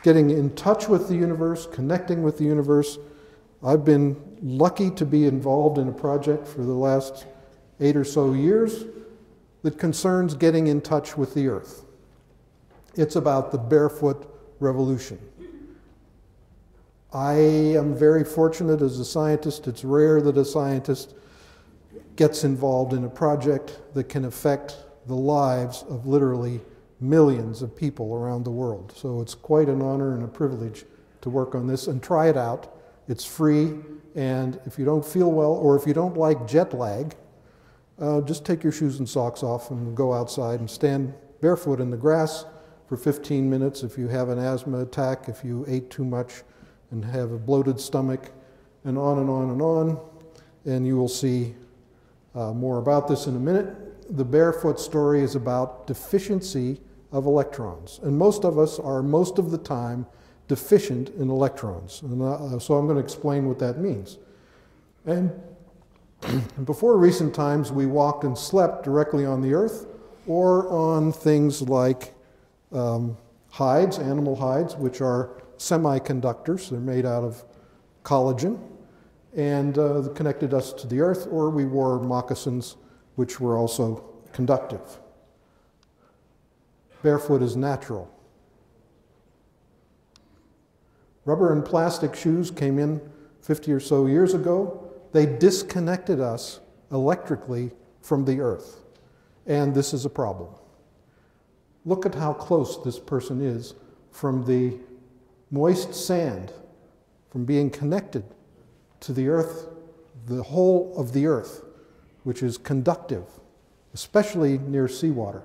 getting in touch with the universe, connecting with the universe. I've been lucky to be involved in a project for the last 8 or so years that concerns getting in touch with the earth. It's about the barefoot revolution. I am very fortunate as a scientist. It's rare that a scientist gets involved in a project that can affect the lives of literally millions of people around the world. So it's quite an honor and a privilege to work on this, and try it out. It's free, and if you don't feel well or if you don't like jet lag, just take your shoes and socks off and go outside and stand barefoot in the grass for 15 minutes if you have an asthma attack, if you ate too much and have a bloated stomach, and on and on and on. And you will see more about this in a minute. The barefoot story is about deficiency of electrons. And most of us are, most of the time, deficient in electrons. And so I'm going to explain what that means. And before recent times, we walked and slept directly on the earth or on things like hides, animal hides, which are semiconductors. They're made out of collagen and connected us to the earth, or we wore moccasins, which were also conductive. Barefoot is natural. Rubber and plastic shoes came in 50 or so years ago. They disconnected us electrically from the earth, and this is a problem. Look at how close this person is from the moist sand, from being connected to the earth, the whole of the earth, which is conductive, especially near seawater.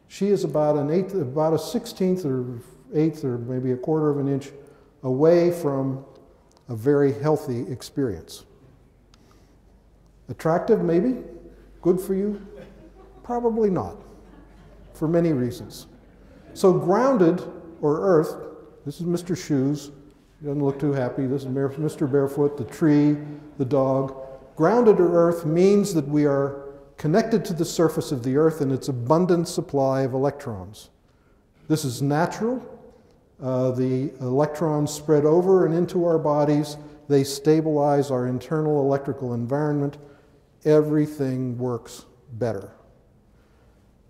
She is about a 16th or 1/8 or maybe a 1/4 of an inch away from a very healthy experience. Attractive, maybe? Good for you? Probably not, for many reasons. So grounded, or earth, this is Mr. Shoes. He doesn't look too happy. This is Mr. Barefoot, the tree, the dog. Grounded or earth means that we are connected to the surface of the earth and its abundant supply of electrons. This is natural. The electrons spread over and into our bodies. They stabilize our internal electrical environment. Everything works better.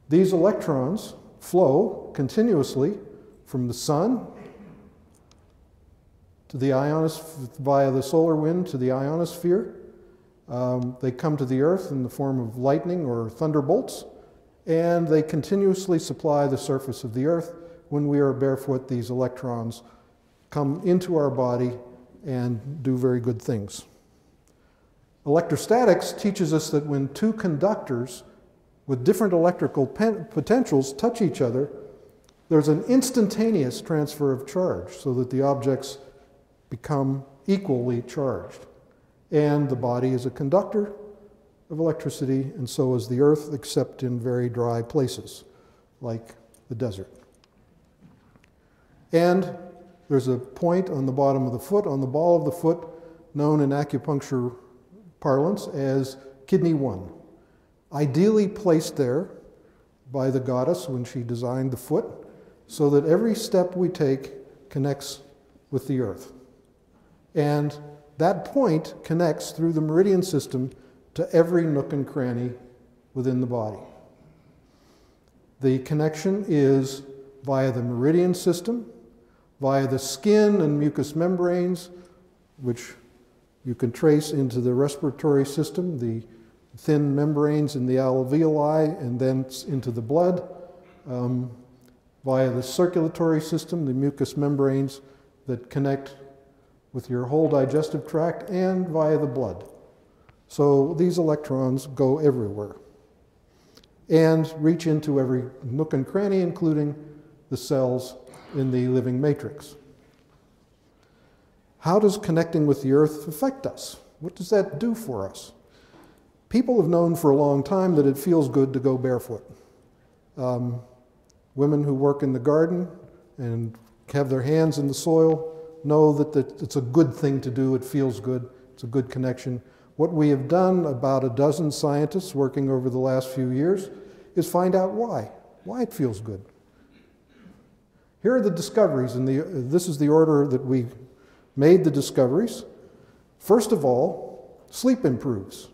These electrons flow continuously from the sun to the via the solar wind to the ionosphere. They come to the earth in the form of lightning or thunderbolts, and they continuously supply the surface of the earth. When we are barefoot, these electrons come into our body and do very good things. Electrostatics teaches us that when two conductors with different electrical potentials touch each other, there's an instantaneous transfer of charge so that the objects become equally charged. And the body is a conductor of electricity, and so is the earth, except in very dry places, like the desert. And there's a point on the bottom of the foot, on the ball of the foot, known in acupuncture parlance as kidney 1. Ideally placed there by the goddess when she designed the foot, so that every step we take connects with the earth. And that point connects through the meridian system to every nook and cranny within the body. The connection is via the meridian system, via the skin and mucous membranes, which you can trace into the respiratory system, the thin membranes in the alveoli, and then into the blood, via the circulatory system, the mucous membranes that connect with your whole digestive tract, and via the blood. So these electrons go everywhere and reach into every nook and cranny, including the cells in the living matrix. How does connecting with the earth affect us? What does that do for us? People have known for a long time that it feels good to go barefoot. Women who work in the garden and have their hands in the soil know that it's a good thing to do. It feels good. It's a good connection. What we have done, about a dozen scientists working over the last few years, is find out why it feels good. Here are the discoveries, and this is the order that we made the discoveries. First of all, sleep improves.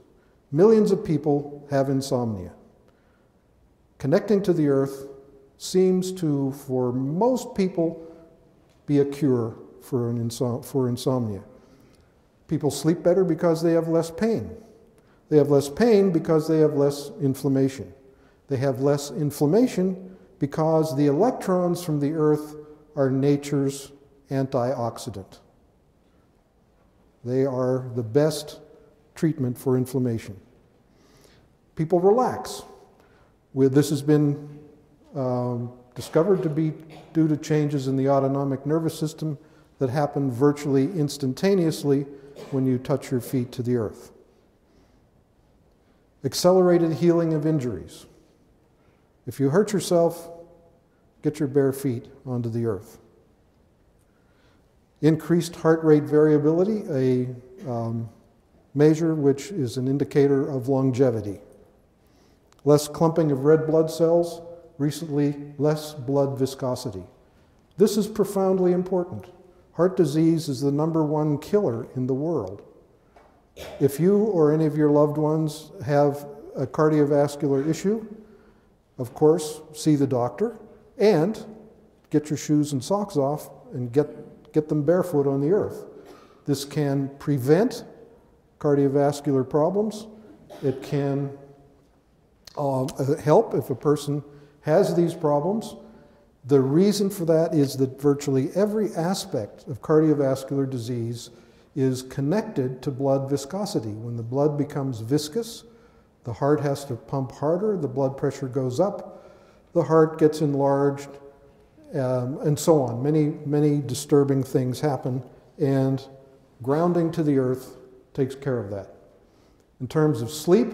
Millions of people have insomnia. Connecting to the earth seems to, for most people, be a cure for insomnia. People sleep better because they have less pain. They have less pain because they have less inflammation. They have less inflammation because the electrons from the earth are nature's antioxidant. They are the best treatment for inflammation. People relax. This has been discovered to be due to changes in the autonomic nervous system that happen virtually instantaneously when you touch your feet to the earth. Accelerated healing of injuries. If you hurt yourself, get your bare feet onto the earth. Increased heart rate variability, a measure which is an indicator of longevity. Less clumping of red blood cells, recently less blood viscosity. This is profoundly important. Heart disease is the #1 killer in the world. If you or any of your loved ones have a cardiovascular issue, of course, see the doctor and get your shoes and socks off and get them barefoot on the earth. This can prevent cardiovascular problems. It can help if a person has these problems. The reason for that is that virtually every aspect of cardiovascular disease is connected to blood viscosity. When the blood becomes viscous, the heart has to pump harder, the blood pressure goes up, the heart gets enlarged, and so on. Many disturbing things happen, and grounding to the earth takes care of that. In terms of sleep,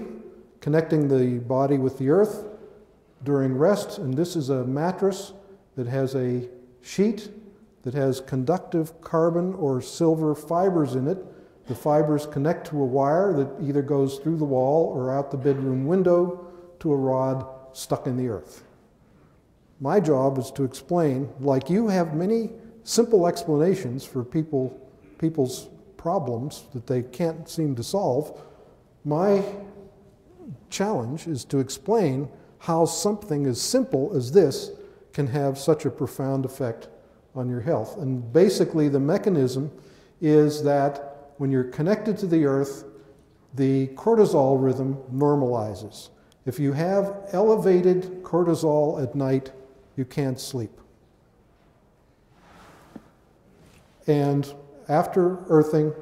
connecting the body with the earth during rest, and this is a mattress that has a sheet that has conductive carbon or silver fibers in it. The fibers connect to a wire that either goes through the wall or out the bedroom window to a rod stuck in the earth. My job is to explain, like you have many simple explanations for people's problems that they can't seem to solve, my challenge is to explain how something as simple as this can have such a profound effect on your health. And basically the mechanism is that when you're connected to the earth, the cortisol rhythm normalizes. If you have elevated cortisol at night, you can't sleep. And after earthing,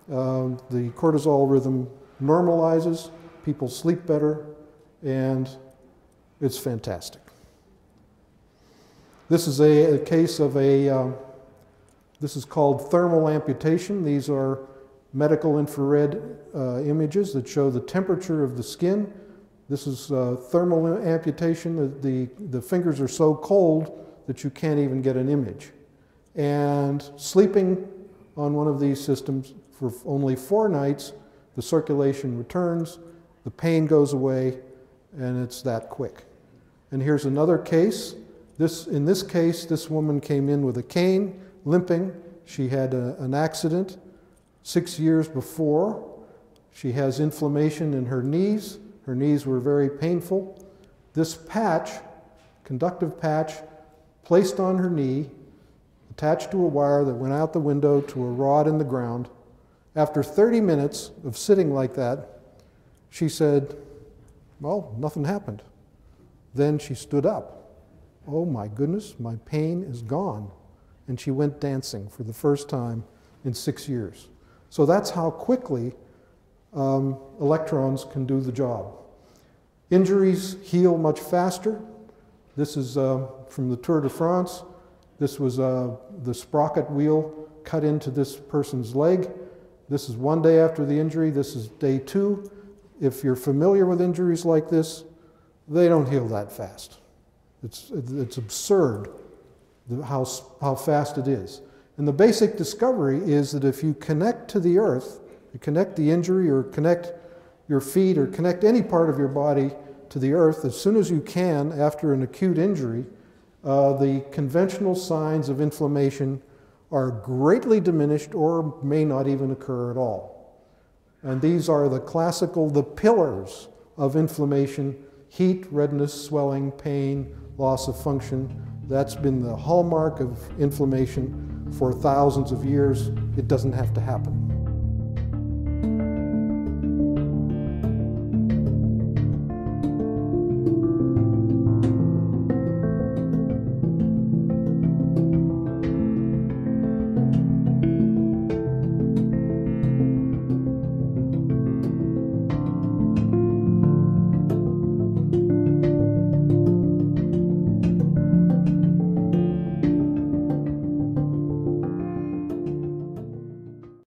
the cortisol rhythm normalizes, people sleep better, and it's fantastic. This is a case of this is called thermal amputation. These are medical infrared images that show the temperature of the skin. This is thermal amputation. The fingers are so cold that you can't even get an image. And sleeping on one of these systems for only 4 nights, the circulation returns, the pain goes away, and it's that quick. And here's another case. In this case, this woman came in with a cane, limping. She had an accident 6 years before. She has inflammation in her knees. Her knees were very painful. This patch, conductive patch, placed on her knee, attached to a wire that went out the window to a rod in the ground. After 30 minutes of sitting like that, she said, well, nothing happened. Then she stood up. Oh my goodness, my pain is gone. And she went dancing for the first time in 6 years. So that's how quickly electrons can do the job. Injuries heal much faster. This is from the Tour de France. This was the sprocket wheel cut into this person's leg. This is 1 day after the injury. This is day 2. If you're familiar with injuries like this, they don't heal that fast. It's absurd how fast it is. And the basic discovery is that if you connect to the earth, you connect the injury or connect your feet or connect any part of your body to the earth as soon as you can after an acute injury, the conventional signs of inflammation are greatly diminished or may not even occur at all. And these are the pillars of inflammation: heat, redness, swelling, pain, loss of function. That's been the hallmark of inflammation for thousands of years. It doesn't have to happen.